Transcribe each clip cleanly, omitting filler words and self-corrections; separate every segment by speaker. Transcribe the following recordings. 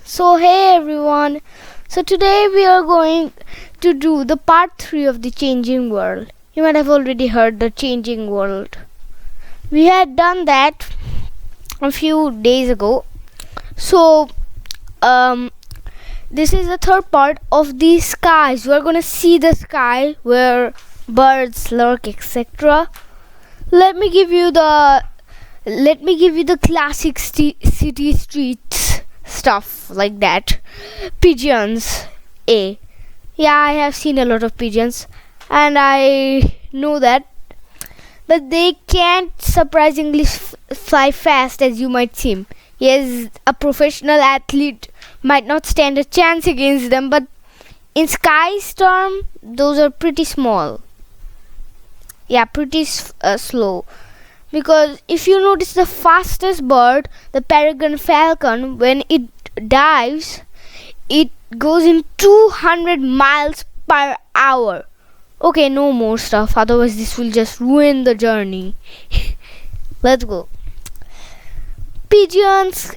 Speaker 1: So hey everyone. So today we are going to do the part 3 of the changing world. You might have already heard the changing world. We had done that a few days ago. So this is the third part of the skies. We're going to see the sky where birds lurk, etc. Let me give you the classic city streets stuff like that. Pigeons. Yeah, I have seen a lot of pigeons, and I know that, but they can't surprisingly fly fast as you might seem. Yes, a professional athlete might not stand a chance against them, but in sky storm, those are pretty small. Yeah, pretty slow. Because if you notice the fastest bird, the peregrine falcon, when it dives, it goes in 200 miles per hour. Okay, no more stuff, otherwise this will just ruin the journey. Let's go. Pigeons,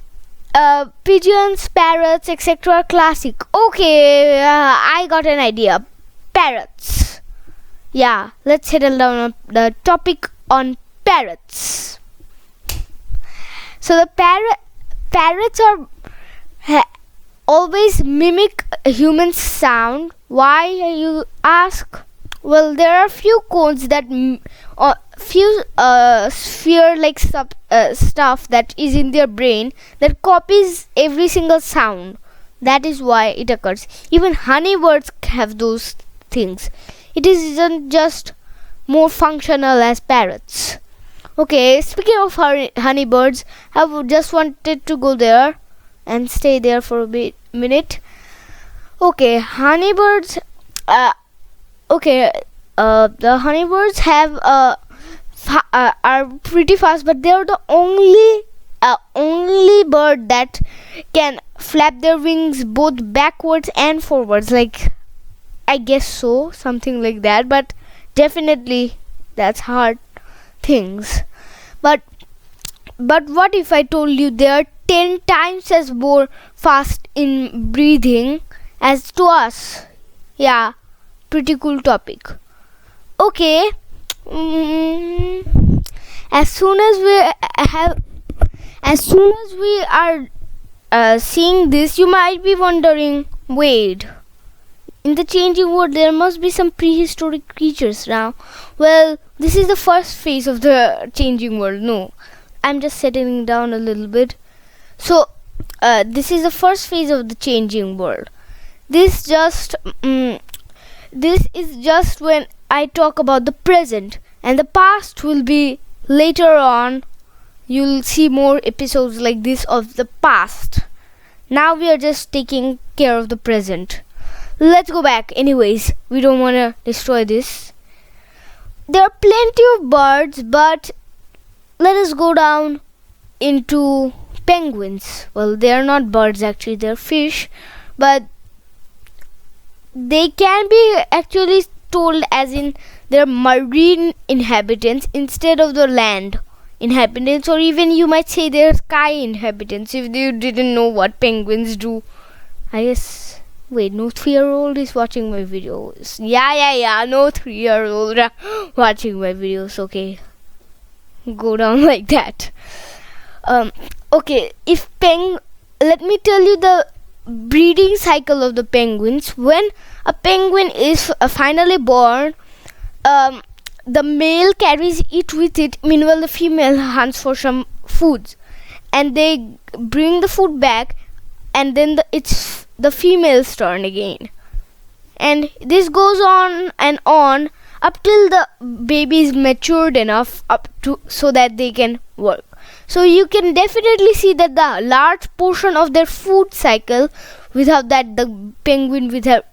Speaker 1: parrots, etc. are classic. Okay, I got an idea. Parrots. Yeah, let's settle down on the topic on parrots. So the parrots are always mimic a human sound. Why, you ask? Well, there are few codes that few sphere-like stuff that is in their brain that copies every single sound. That is why it occurs. Even honeybirds have those things. It isn't just more functional as parrots. Okay, speaking of honeybirds, I just wanted to go there and stay there for a minute. Okay, honeybirds. The honeybirds have are pretty fast, but they're the only bird that can flap their wings both backwards and forwards. Like, I guess so, something like that. But definitely, that's hard things. But what if I told you they are 10 times as more fast in breathing as to us? Yeah, pretty cool topic. Okay. As soon as we are seeing this, you might be wondering, wait, in the changing world there must be some prehistoric creatures now. Well, this is the first phase of the changing world. No, I'm just settling down a little bit. So this is the first phase of the changing world. This is just when I talk about the present, and the past will be later on. You'll see more episodes like this of the past. Now we are just taking care of the present. Let's go back. Anyways, we don't want to destroy this. There are plenty of birds, but let us go down into penguins. Well, they are not birds actually, they're fish, but they can be actually told as in they're marine inhabitants instead of the land inhabitants, or even you might say they're sky inhabitants if you didn't know what penguins do. I guess. Wait, no 3-year-old is watching my videos. Yeah, no 3-year-old watching my videos. Okay, go down like that. Okay, let me tell you the breeding cycle of the penguins. When a penguin is finally born, the male carries it with it. Meanwhile, the female hunts for some foods, and they bring the food back, and then it's the female's turn again. And this goes on and on up till the baby is matured enough so that they can work. So you can definitely see that the large portion of their food cycle, without that the penguin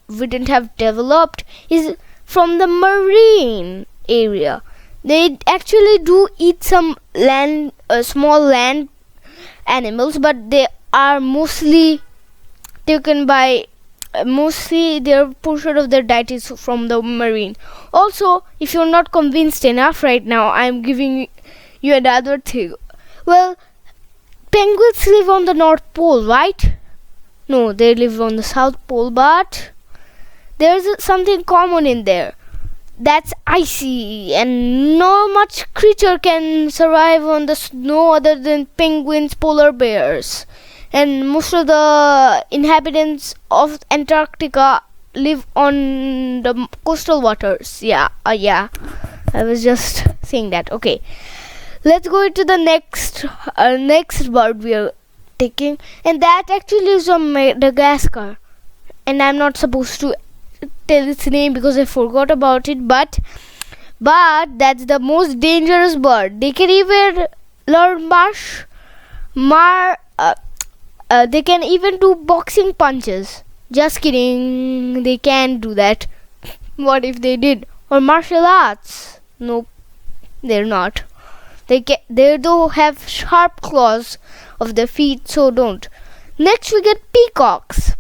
Speaker 1: wouldn't have developed, is from the marine area. They actually do eat some small land animals, but they are mostly taken by their portion of their diet is from the marine. Also, if you're not convinced enough right now, I'm giving you another thing. Well, penguins live on the North Pole, right? No, they live on the South Pole, but there's something common in there. That's icy, and no much creature can survive on the snow other than penguins, polar bears, and most of the inhabitants of Antarctica live on the coastal waters. Yeah, I was just saying that. Okay, let's go into the next bird we are taking, and that actually is from Madagascar, and I'm not supposed to tell its name because I forgot about it, but that's the most dangerous bird. They can even learn they can even do boxing punches. Just kidding, they can't do that. What if they did? Or martial arts? Nope, they're not. They do have sharp claws of their feet, so don't. Next we get peacocks.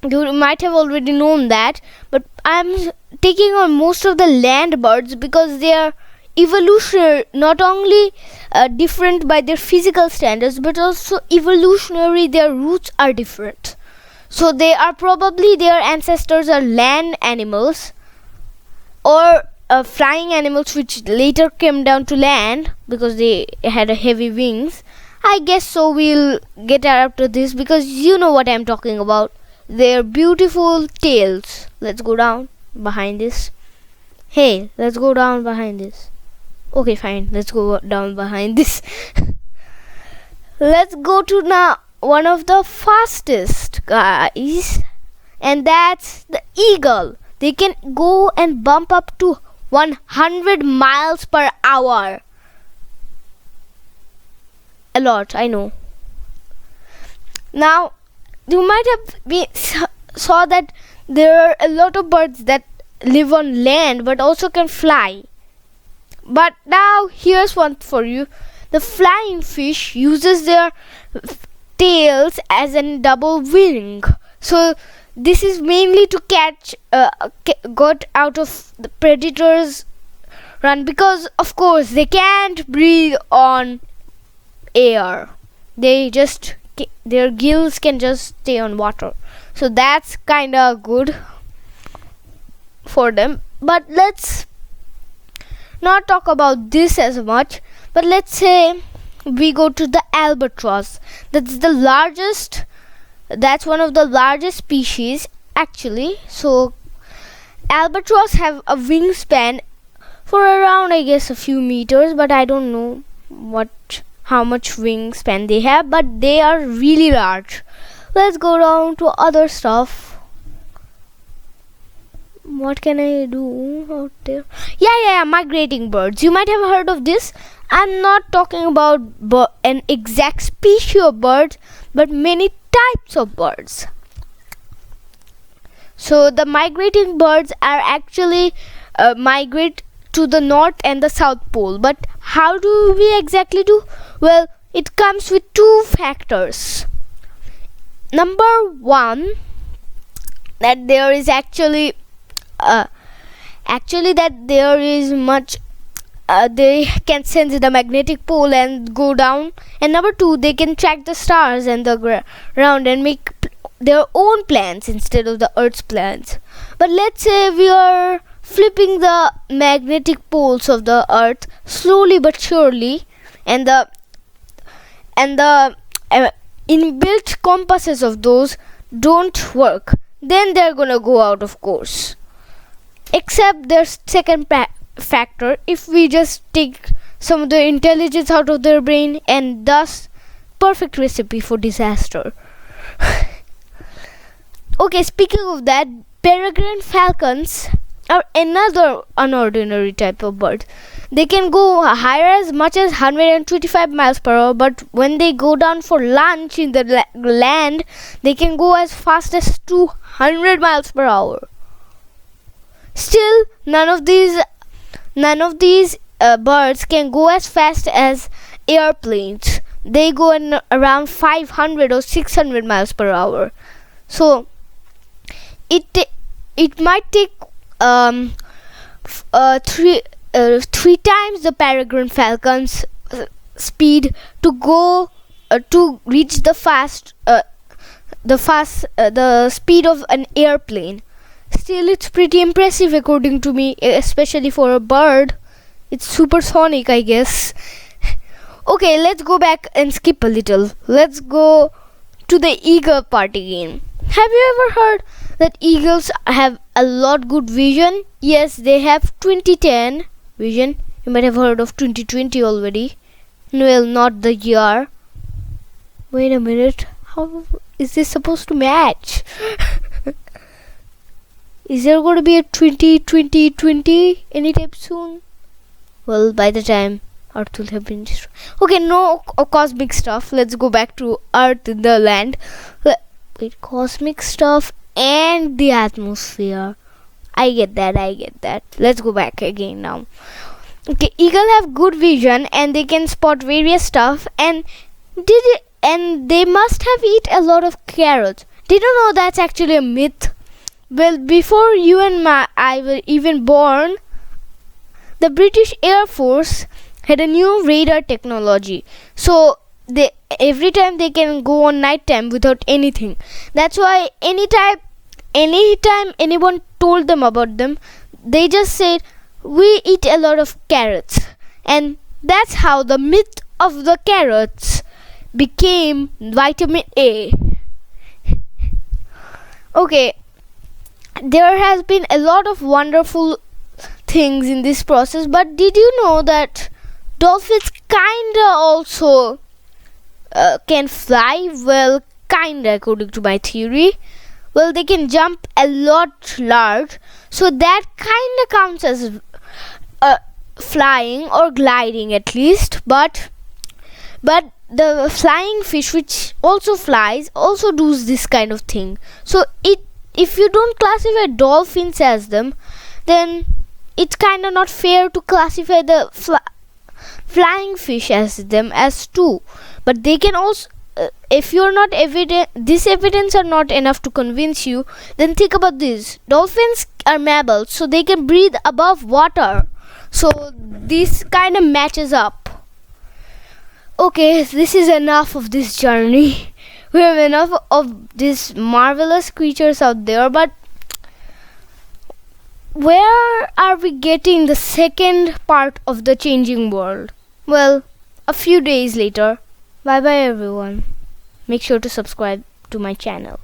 Speaker 1: You might have already known that, but I'm taking on most of the land birds because they are evolutionary, not only different by their physical standards, but also evolutionary, their roots are different. So they are probably, their ancestors are land animals or flying animals which later came down to land because they had a heavy wings. I guess so. We'll get after this because you know what I'm talking about. Their beautiful tails. Let's go down behind this. Hey, let's go down behind this. Okay, fine. Let's go down behind this. Let's go to now one of the fastest guys, and that's the eagle. They can go and bump up to 100 miles per hour. A lot, I know. Now, you might have saw that there are a lot of birds that live on land but also can fly. But now here's one for you. The flying fish uses their tails as a double wing. So this is mainly to catch got out of the predators run, because of course they can't breathe on air. They just, their gills can just stay on water, so that's kind of good for them. But let's not talk about this as much, but let's say we go to the albatross. That's one of the largest species actually. So albatross have a wingspan for around, I guess, a few meters, but I don't know how much wingspan they have, but they are really large. Let's go down to other stuff. What can I do out there? Yeah, migrating birds. You might have heard of this. I'm not talking about an exact species of birds, but many types of birds. So the migrating birds are actually migrate to the North and the South Pole. But how do we exactly do? Well, it comes with two factors. Number one, that there is actually that there is much they can sense the magnetic pole and go down, and number two, they can track the stars and the ground and make their own plans instead of the Earth's plans. But let's say we are flipping the magnetic poles of the Earth slowly but surely, and the inbuilt compasses of those don't work, then they're gonna go out of course. Except there's second factor. If we just take some of the intelligence out of their brain, and thus perfect recipe for disaster. Okay, speaking of that, peregrine falcons are another unordinary type of bird. They can go higher as much as 125 miles per hour, but when they go down for lunch in the land, they can go as fast as 200 miles per hour. Still, none of these birds can go as fast as airplanes. They go in around 500 or 600 miles per hour. So it might take three times the peregrine falcon's speed to go to reach the the speed of an airplane. Still, it's pretty impressive according to me, especially for a bird. It's supersonic, I guess. Okay, let's go back and skip a little. Let's go to the eagle part again. Have you ever heard that eagles have a lot good vision? Yes, they have 2010 vision. You might have heard of 2020 already. Well, not the year. Wait a minute. How is this supposed to match? Is there going to be a 2020 anytime soon? Well, by the time Earth will have been destroyed. Okay, no cosmic stuff. Let's go back to Earth in the land. Wait, cosmic stuff and the atmosphere. I get that. Let's go back again now. Okay, eagle have good vision and they can spot various stuff and they must have eat a lot of carrots. Did you know that's actually a myth? Well, before you and I were even born, the British Air Force had a new radar technology. So every time they can go on night time without anything. That's why anytime anyone told them about them, they just said, we eat a lot of carrots. And that's how the myth of the carrots became vitamin A. Okay, there has been a lot of wonderful things in this process, but did you know that dolphins kinda also can fly? Well, kinda, according to my theory. Well, they can jump a lot large, so that kinda counts as flying or gliding at least. But the flying fish, which also flies, also does this kind of thing. So if you don't classify dolphins as them, then it's kinda not fair to classify the flying fish as them as too. But they can also, if you're not this evidence are not enough to convince you, then think about this. Dolphins are mammals, so they can breathe above water. So this kind of matches up. Okay, this is enough of this journey. We have enough of these marvelous creatures out there, but where are we getting the second part of the changing world? Well, a few days later. Bye bye everyone. Make sure to subscribe to my channel.